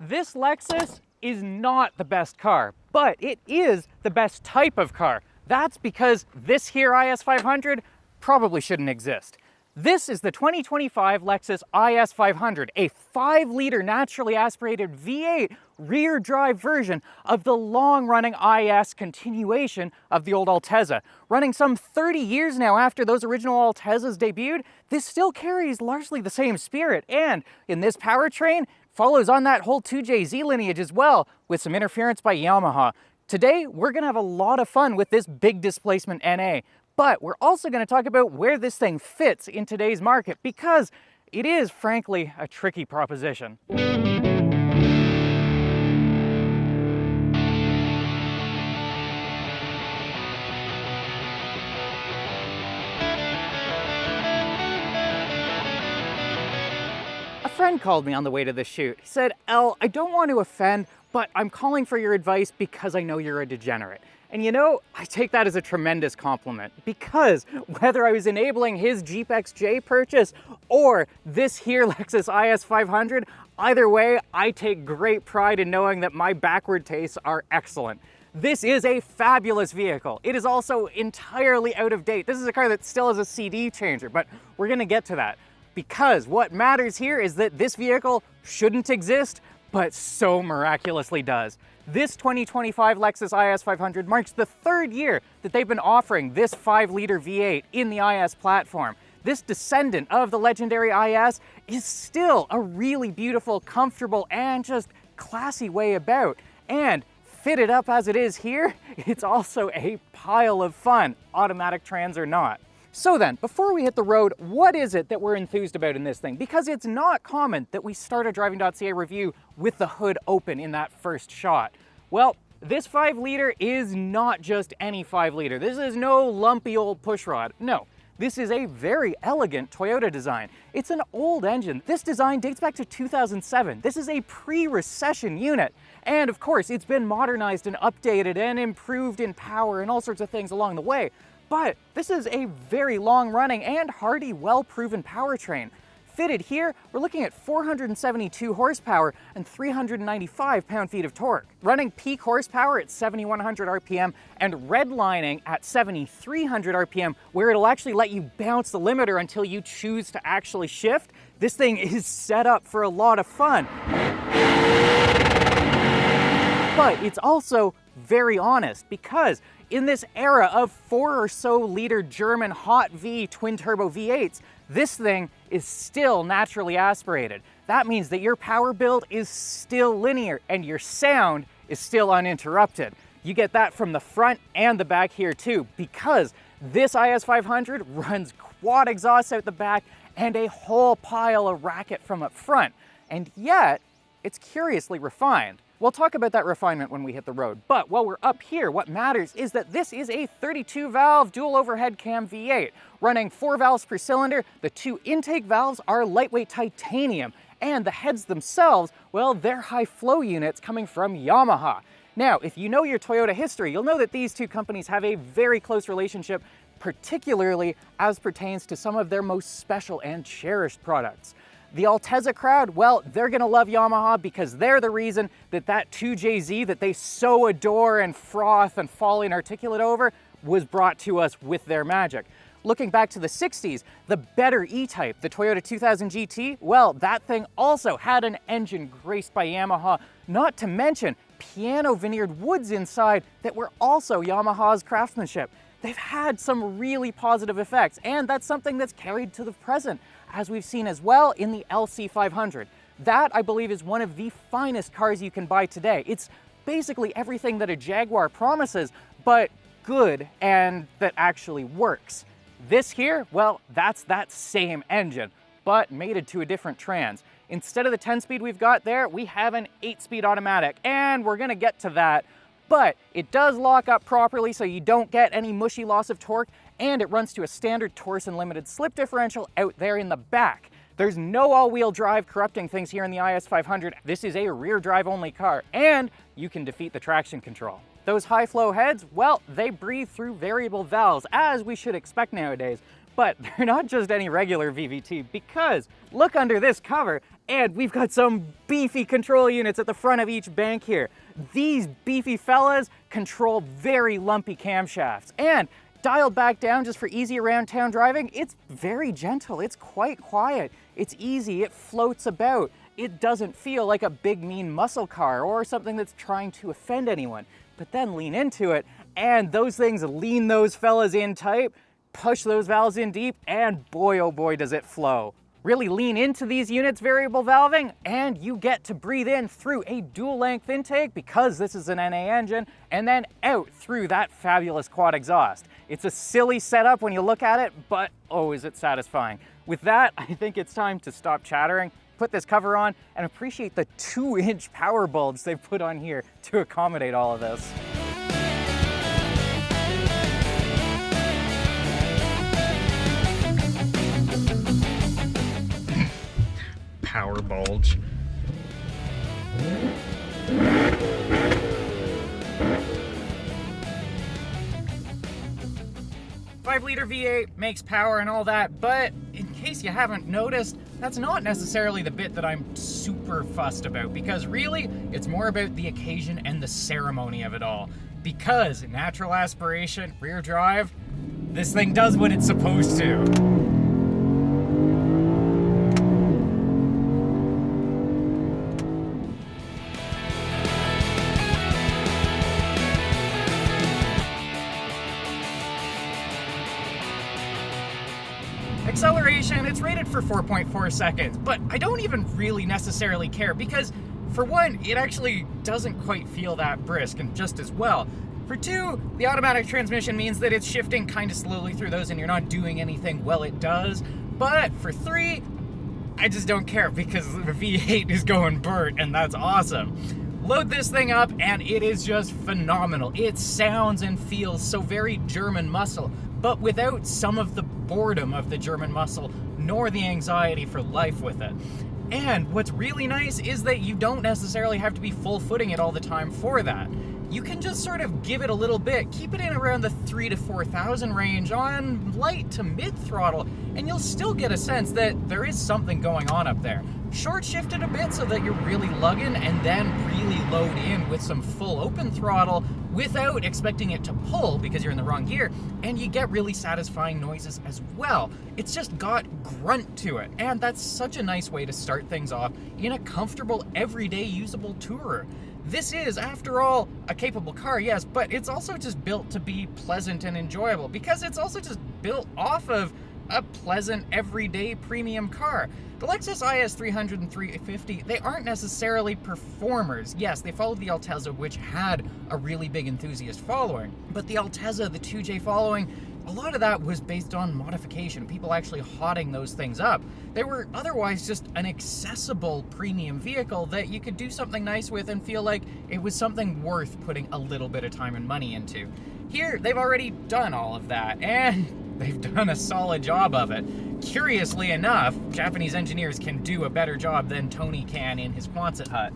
This Lexus is not the best car, but it is the best type of car. That's because this here IS 500 probably shouldn't exist. This is the 2025 Lexus IS 500, a 5-liter naturally aspirated V8 rear drive version of the long-running IS continuation of the old Altezza. Running some 30 years now after those original Altezzas debuted, this still carries largely the same spirit, and in this powertrain, follows on that whole 2JZ lineage as well, with some interference by Yamaha. Today, we're gonna have a lot of fun with this big displacement NA, but we're also gonna talk about where this thing fits in today's market, because it is, frankly, a tricky proposition. A friend called me on the way to the shoot. He said, "El, I don't want to offend, but I'm calling for your advice because I know you're a degenerate." And you know, I take that as a tremendous compliment, because whether I was enabling his Jeep XJ purchase or this here Lexus IS 500, either way, I take great pride in knowing that my backward tastes are excellent. This is a fabulous vehicle. It is also entirely out of date. This is a car that still has a CD changer, but we're gonna get to that. Because what matters here is that this vehicle shouldn't exist, but so miraculously does. This 2025 Lexus IS 500 marks the 3rd year that they've been offering this 5-liter V8 in the IS platform. This descendant of the legendary IS is still a really beautiful, comfortable, and just classy way about. And fitted up as it is here, it's also a pile of fun, automatic trans or not. So then, before we hit the road, what is it that we're enthused about in this thing? Because it's not common that we start a Driving.ca review with the hood open in that first shot. Well, this 5-liter is not just any 5-liter. This is no lumpy old pushrod. No, this is a very elegant Toyota design. It's an old engine. This design dates back to 2007. This is a pre-recession unit. And of course, it's been modernized and updated and improved in power and all sorts of things along the way. But this is a very long-running and hardy, well-proven powertrain. Fitted here, we're looking at 472 horsepower and 395 pound-feet of torque. Running peak horsepower at 7,100 RPM and redlining at 7,300 RPM, where it'll actually let you bounce the limiter until you choose to actually shift. This thing is set up for a lot of fun. But it's also very honest, because in this era of 4 or so liter German hot V twin turbo V8s, this thing is still naturally aspirated. That means that your power build is still linear and your sound is still uninterrupted. You get that from the front and the back here too, because this IS 500 runs quad exhausts out the back and a whole pile of racket from up front. And yet, it's curiously refined. We'll talk about that refinement when we hit the road, but while we're up here, what matters is that this is a 32-valve dual overhead cam V8, running 4 valves per cylinder. The 2 intake valves are lightweight titanium, and the heads themselves, well, they're high flow units coming from Yamaha. Now, if you know your Toyota history, you'll know that these two companies have a very close relationship, particularly as pertains to some of their most special and cherished products. The Altezza crowd, well, they're gonna love Yamaha because they're the reason that that 2JZ that they so adore and froth and fall inarticulate over was brought to us with their magic. Looking back to the 60s, the better E-Type, the Toyota 2000 GT, well, that thing also had an engine graced by Yamaha, not to mention piano veneered woods inside that were also Yamaha's craftsmanship. They've had some really positive effects, and that's something that's carried to the present, as we've seen as well in the LC 500. That, I believe, is one of the finest cars you can buy today. It's basically everything that a Jaguar promises, but good and that actually works. This here, well, that's that same engine, but mated to a different trans. Instead of the 10-speed we've got there, we have an 8-speed automatic, and we're gonna get to that. But it does lock up properly so you don't get any mushy loss of torque, and it runs to a standard Torsen limited slip differential out there in the back. There's no all-wheel drive corrupting things here in the IS 500. This is a rear drive only car, and you can defeat the traction control. Those high flow heads, well, they breathe through variable valves, as we should expect nowadays. But they're not just any regular VVT, because look under this cover And we've got some beefy control units at the front of each bank here. These beefy fellas control very lumpy camshafts. And dialed back down just for easy around town driving, it's very gentle, it's quite quiet, it's easy, it floats about. It doesn't feel like a big mean muscle car or something that's trying to offend anyone. But then lean into it, and those things lean those fellas in tight, push those valves in deep, and boy oh boy does it flow. Really lean into these units variable valving, and you get to breathe in through a dual length intake because this is an NA engine, and then out through that fabulous quad exhaust. It's a silly setup when you look at it, but oh, is it satisfying. With that, I think it's time to stop chattering, put this cover on, and appreciate the 2-inch power bulge they've put on here to accommodate all of this. Power bulge. Five-liter V8 makes power and all that, but in case you haven't noticed, that's not necessarily the bit that I'm super fussed about, because really, it's more about the occasion and the ceremony of it all. Because natural aspiration, rear drive, this thing does what it's supposed to. Acceleration, it's rated for 4.4 seconds, but I don't even really necessarily care because, for one, it actually doesn't quite feel that brisk and just as well. For two, the automatic transmission means that it's shifting kind of slowly through those and you're not doing anything while it does. But for three, I just don't care because the V8 is going burnt and that's awesome. Load this thing up and it is just phenomenal. It sounds and feels so very German muscle, but without some of the boredom of the German muscle, nor the anxiety for life with it. And what's really nice is that you don't necessarily have to be full footing it all the time for that. You can just sort of give it a little bit, keep it in around the 3,000 to 4,000 range on light to mid throttle, and you'll still get a sense that there is something going on up there. Short shift it a bit so that you're really lugging, and then really load in with some full open throttle without expecting it to pull because you're in the wrong gear, and you get really satisfying noises as well. It's just got grunt to it, and that's such a nice way to start things off in a comfortable, everyday usable tourer. This is, after all, a capable car, yes, but it's also just built to be pleasant and enjoyable because it's also just built off of a pleasant, everyday premium car. The Lexus IS 300 and 350, they aren't necessarily performers. Yes, they followed the Altezza, which had a really big enthusiast following, but the Altezza, the 2J following, a lot of that was based on modification, people actually hotting those things up. They were otherwise just an accessible premium vehicle that you could do something nice with and feel like it was something worth putting a little bit of time and money into. Here, they've already done all of that, and they've done a solid job of it. Curiously enough, Japanese engineers can do a better job than Tony can in his Quonset hut.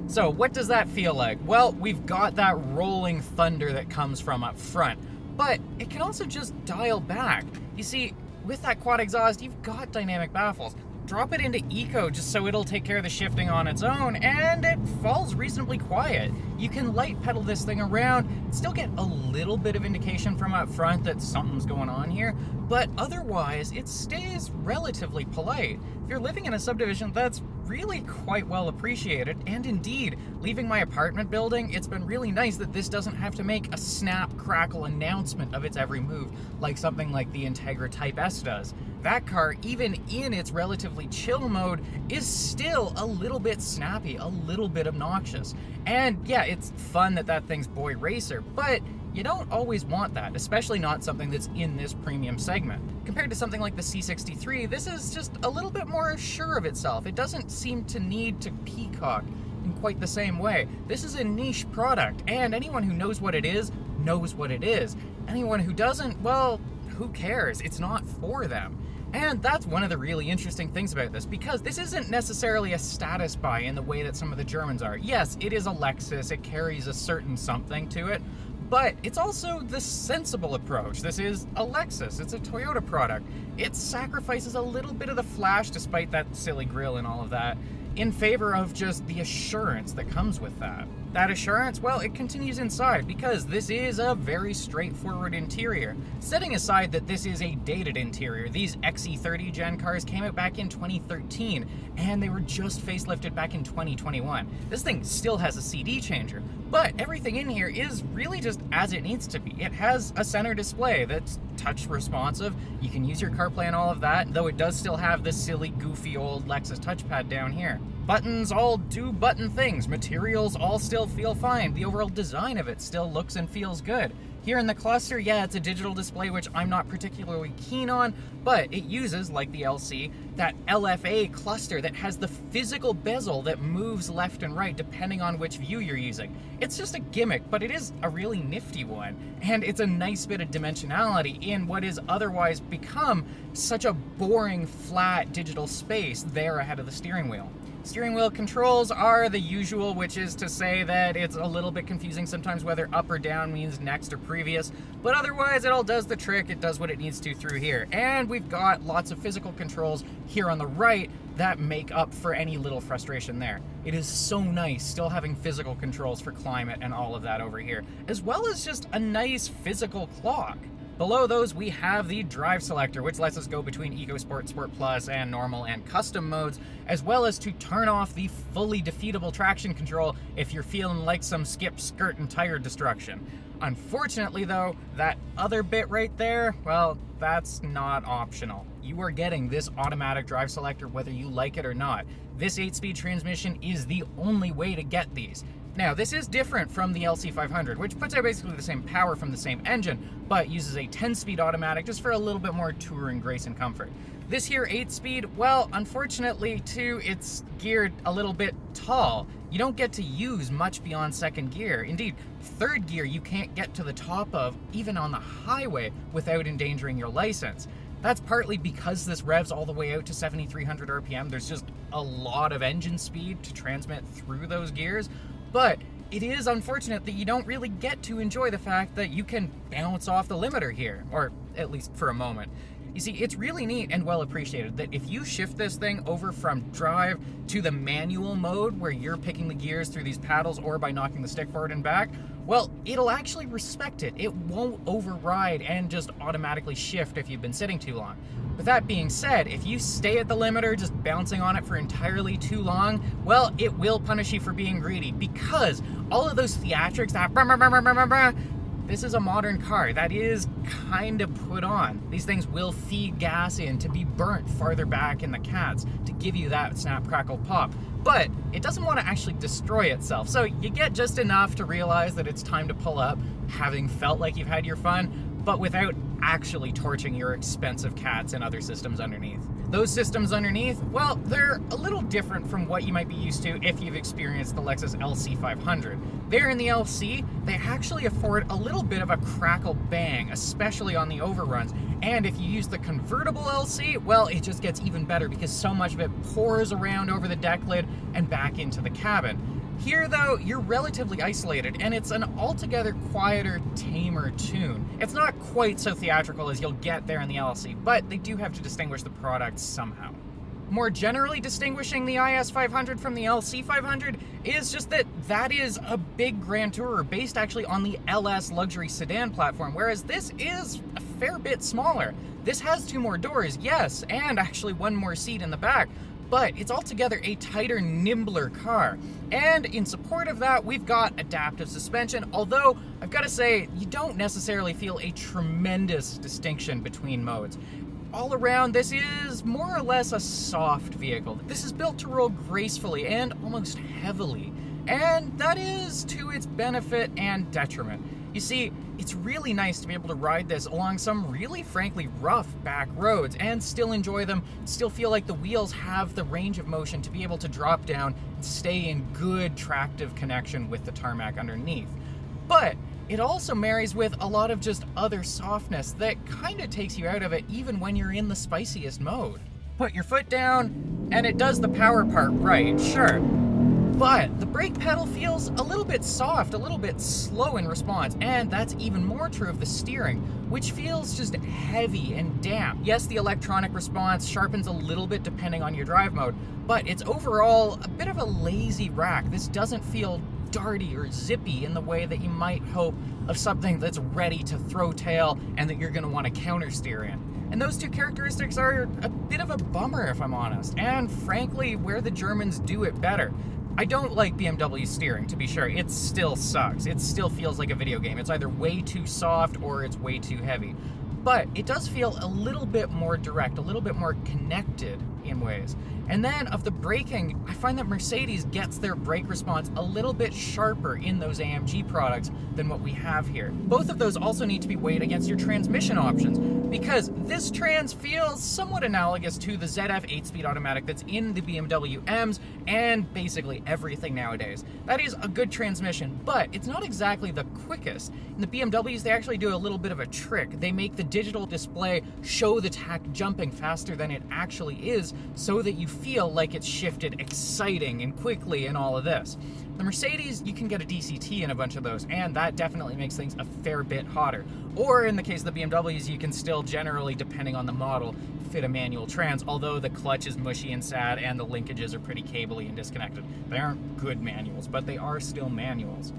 So what does that feel like? Well, we've got that rolling thunder that comes from up front, but it can also just dial back. You see, with that quad exhaust, you've got dynamic baffles. Drop it into eco just so it'll take care of the shifting on its own, and it falls reasonably quiet. You can light pedal this thing around, still get a little bit of indication from up front that something's going on here, but otherwise it stays relatively polite. If you're living in a subdivision, that's really quite well appreciated, and indeed, leaving my apartment building, it's been really nice that this doesn't have to make a snap, crackle announcement of its every move like something like the Integra Type S does. That car, even in its relatively chill mode, is still a little bit snappy, a little bit obnoxious. And yeah, it's fun that that thing's boy racer, but you don't always want that, especially not something that's in this premium segment. Compared to something like the C63, this is just a little bit more sure of itself. It doesn't seem to need to peacock in quite the same way. This is a niche product, and anyone who knows what it is, knows what it is. Anyone who doesn't, well, who cares? It's not for them. And that's one of the really interesting things about this, because this isn't necessarily a status buy in the way that some of the Germans are. Yes, it is a Lexus, it carries a certain something to it, but it's also the sensible approach. This is a Lexus, it's a Toyota product. It sacrifices a little bit of the flash despite that silly grille and all of that. in favor of just the assurance that comes with that. That assurance, well, it continues inside because this is a very straightforward interior. Setting aside that this is a dated interior, these XE30 gen cars came out back in 2013 and they were just facelifted back in 2021. This thing still has a CD changer, but everything in here is really just as it needs to be. It has a center display that's touch responsive. You can use your CarPlay and all of that, though it does still have this silly, goofy old Lexus touchpad down here. Buttons all do button things. Materials all still feel fine. The overall design of it still looks and feels good. Here in the cluster, yeah, it's a digital display, which I'm not particularly keen on, but it uses, like the LC, that LFA cluster that has the physical bezel that moves left and right depending on which view you're using. It's just a gimmick, but it is a really nifty one, and it's a nice bit of dimensionality in what is otherwise become such a boring, flat digital space there ahead of the steering wheel. Steering wheel controls are the usual, which is to say that it's a little bit confusing sometimes whether up or down means next or previous, but otherwise it all does the trick. It does what it needs to through here. And we've got lots of physical controls here on the right that make up for any little frustration there. It is so nice still having physical controls for climate and all of that over here, as well as just a nice physical clock. Below those, we have the drive selector, which lets us go between EcoSport, Sport Plus, and normal and custom modes, as well as to turn off the fully defeatable traction control if you're feeling like some skip, skirt, and tire destruction. Unfortunately though, that other bit right there, well, that's not optional. You are getting this automatic drive selector whether you like it or not. This 8-speed transmission is the only way to get these. Now, this is different from the LC500, which puts out basically the same power from the same engine, but uses a 10-speed automatic just for a little bit more touring grace and comfort. This here 8-speed, well, unfortunately too, it's geared a little bit tall. You don't get to use much beyond second gear. Indeed, third gear you can't get to the top of, even on the highway, without endangering your license. That's partly because this revs all the way out to 7,300 RPM. There's just a lot of engine speed to transmit through those gears. But it is unfortunate that you don't really get to enjoy the fact that you can bounce off the limiter here, or at least for a moment. You see, it's really neat and well appreciated that if you shift this thing over from drive to the manual mode where you're picking the gears through these paddles or by knocking the stick forward and back, well, it'll actually respect it. It won't override and just automatically shift if you've been sitting too long. With that being said, if you stay at the limiter just bouncing on it for entirely too long, well, it will punish you for being greedy, because all of those theatrics, this is a modern car that is kind of put on. These things will feed gas in to be burnt farther back in the cats to give you that snap, crackle, pop. But it doesn't want to actually destroy itself. So you get just enough to realize that it's time to pull up, having felt like you've had your fun, but without actually torching your expensive cats and other systems underneath. Those systems underneath, well, they're a little different from what you might be used to if you've experienced the Lexus LC500. There in the LC, they actually afford a little bit of a crackle bang, especially on the overruns. And if you use the convertible LC, well, it just gets even better because so much of it pours around over the deck lid and back into the cabin. Here, though, you're relatively isolated, and it's an altogether quieter, tamer tune. It's not quite so theatrical as you'll get there in the LC, but they do have to distinguish the products somehow. More generally distinguishing the IS500 from the LC500 is just that that is a big Grand Tourer based actually on the LS luxury sedan platform, whereas this is a fair bit smaller. This has 2 more doors, yes, and actually 1 more seat in the back, but it's altogether a tighter, nimbler car. And in support of that, we've got adaptive suspension, although I've got to say, you don't necessarily feel a tremendous distinction between modes. All around, this is more or less a soft vehicle. This is built to roll gracefully and almost heavily, and that is to its benefit and detriment. You see, it's really nice to be able to ride this along some really frankly rough back roads and still enjoy them, still feel like the wheels have the range of motion to be able to drop down and stay in good tractive connection with the tarmac underneath. But it also marries with a lot of just other softness that kind of takes you out of it even when you're in the spiciest mode. Put your foot down, and it does the power part right, sure. But the brake pedal feels a little bit soft, a little bit slow in response, and that's even more true of the steering, which feels just heavy and damp. Yes, the electronic response sharpens a little bit depending on your drive mode, but it's overall a bit of a lazy rack. This doesn't feel darty or zippy in the way that you might hope of something that's ready to throw tail and that you're going to want to counter steer in. And those two characteristics are a bit of a bummer, if I'm honest, and frankly where the Germans do it better. I don't like BMW steering, to be sure. It still sucks. It still feels like a video game. It's either way too soft or it's way too heavy. But it does feel a little bit more direct, a little bit more connected in ways. And then of the braking, I find that Mercedes gets their brake response a little bit sharper in those AMG products than what we have here. Both of those also need to be weighed against your transmission options, because this trans feels somewhat analogous to the ZF 8-speed automatic that's in the BMW M's and basically everything nowadays. That is a good transmission, but it's not exactly the quickest. In the BMWs, they actually do a little bit of a trick. They make the digital display show the tach jumping faster than it actually is, so that you feel like it's shifted exciting and quickly and all of this. The Mercedes, you can get a DCT in a bunch of those, and that definitely makes things a fair bit hotter. Or in the case of the BMWs, you can still generally, depending on the model, fit a manual trans, although the clutch is mushy and sad and the linkages are pretty cabley and disconnected. They aren't good manuals, but they are still manuals.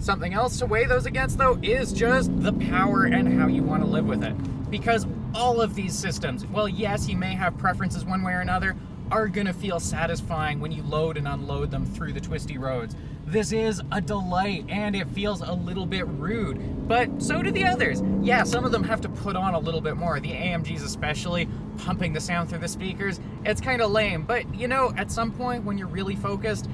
Something else to weigh those against, though, is just the power and how you want to live with it. Because all of these systems, well, yes, you may have preferences one way or another, are gonna feel satisfying when you load and unload them through the twisty roads. This is a delight, and it feels a little bit rude, but so do the others. Yeah, some of them have to put on a little bit more, the AMGs especially, pumping the sound through the speakers. It's kind of lame, but you know, at some point when you're really focused,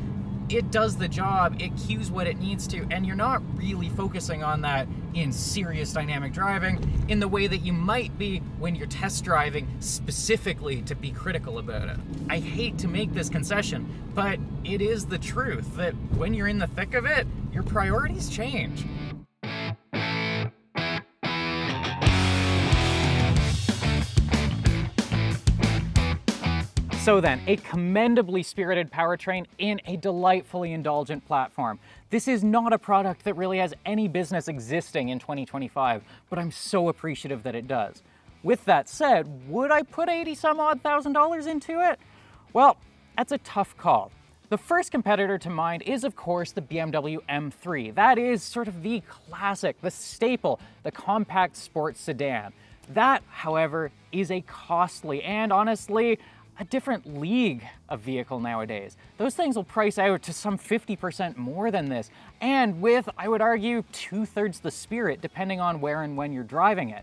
it does the job, it cues what it needs to, and you're not really focusing on that in serious dynamic driving in the way that you might be when you're test driving specifically to be critical about it. I hate to make this concession, but it is the truth that when you're in the thick of it, your priorities change. So then, a commendably spirited powertrain in a delightfully indulgent platform. This is not a product that really has any business existing in 2025, but I'm so appreciative that it does. With that said, would I put $80-some-odd thousand into it? Well, that's a tough call. The first competitor to mind is, of course, the BMW M3. That is sort of the classic, the staple, the compact sports sedan. That, however, is a costly and honestly, a different league of vehicle nowadays. Those things will price out to some 50% more than this, and with, I would argue, 2/3 the spirit, depending on where and when you're driving it.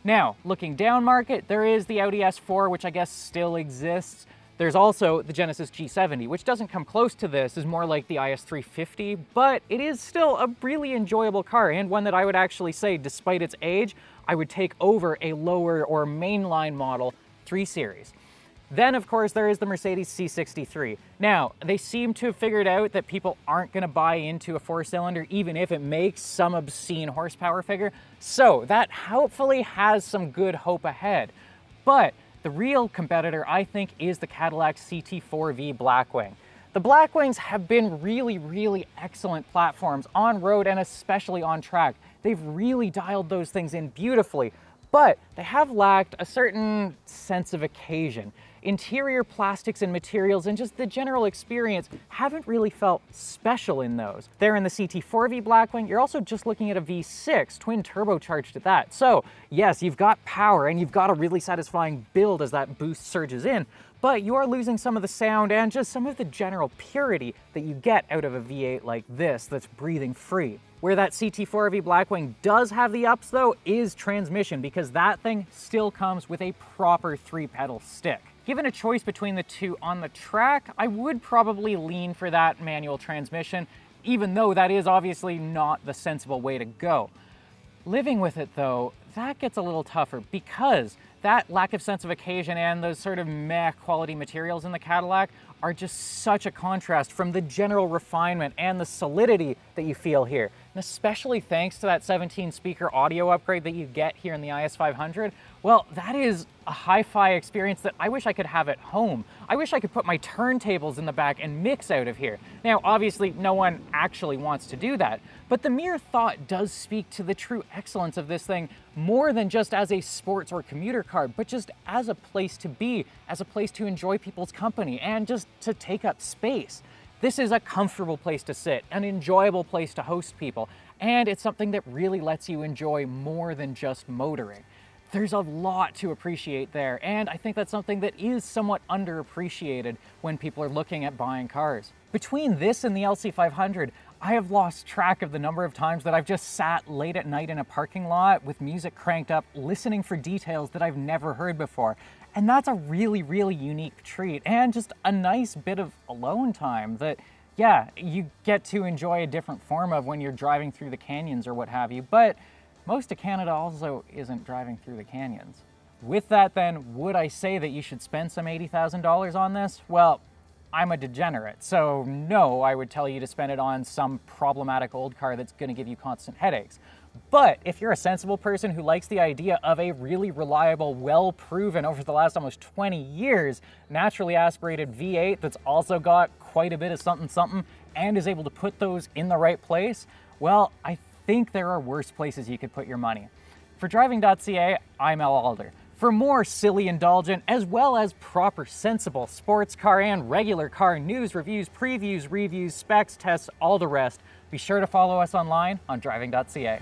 Now, looking down market, there is the Audi S4, which I guess still exists. There's also the Genesis G70, which doesn't come close to this, is more like the IS350, but it is still a really enjoyable car, and one that I would actually say, despite its age, I would take over a lower or mainline model 3 Series. Then, of course, there is the Mercedes C63. Now, they seem to have figured out that people aren't going to buy into a 4-cylinder, even if it makes some obscene horsepower figure. So that hopefully has some good hope ahead. But the real competitor, I think, is the Cadillac CT4V Blackwing. The Blackwings have been really excellent platforms on road and especially on track. They've really dialed those things in beautifully, but they have lacked a certain sense of occasion. Interior plastics and materials and just the general experience haven't really felt special in those. There in the CT4V Blackwing, you're also just looking at a V6, twin turbocharged at that. So yes, you've got power and you've got a really satisfying build as that boost surges in, but you are losing some of the sound and just some of the general purity that you get out of a V8 like this that's breathing free. Where that CT4V Blackwing does have the ups though is transmission, because that thing still comes with a proper 3-pedal stick. Given a choice between the two on the track, I would probably lean for that manual transmission, even though that is obviously not the sensible way to go. Living with it though, that gets a little tougher, because that lack of sense of occasion and those sort of meh quality materials in the Cadillac are just such a contrast from the general refinement and the solidity that you feel here. And especially thanks to that 17 speaker audio upgrade that you get here in the IS500, well, that is a hi-fi experience that I wish I could have at home. I wish I could put my turntables in the back and mix out of here. Now, obviously, no one actually wants to do that, but the mere thought does speak to the true excellence of this thing more than just as a sports or commuter car, but just as a place to be, as a place to enjoy people's company, and just to take up space. This is a comfortable place to sit, an enjoyable place to host people, and it's something that really lets you enjoy more than just motoring. There's a lot to appreciate there, and I think that's something that is somewhat underappreciated when people are looking at buying cars. Between this and the LC500, I have lost track of the number of times that I've just sat late at night in a parking lot with music cranked up, listening for details that I've never heard before. And that's a really, really unique treat and just a nice bit of alone time that, yeah, you get to enjoy a different form of when you're driving through the canyons or what have you, but most of Canada also isn't driving through the canyons. With that then, would I say that you should spend some $80,000 on this? Well, I'm a degenerate, so no, I would tell you to spend it on some problematic old car that's gonna give you constant headaches. But if you're a sensible person who likes the idea of a really reliable, well-proven over the last almost 20 years, naturally aspirated V8 that's also got quite a bit of something and is able to put those in the right place, well, I think there are worse places you could put your money. For Driving.ca, I'm Al Alder. For more silly, indulgent, as well as proper, sensible sports car and regular car news, reviews, previews, reviews, specs, tests, all the rest, be sure to follow us online on Driving.ca.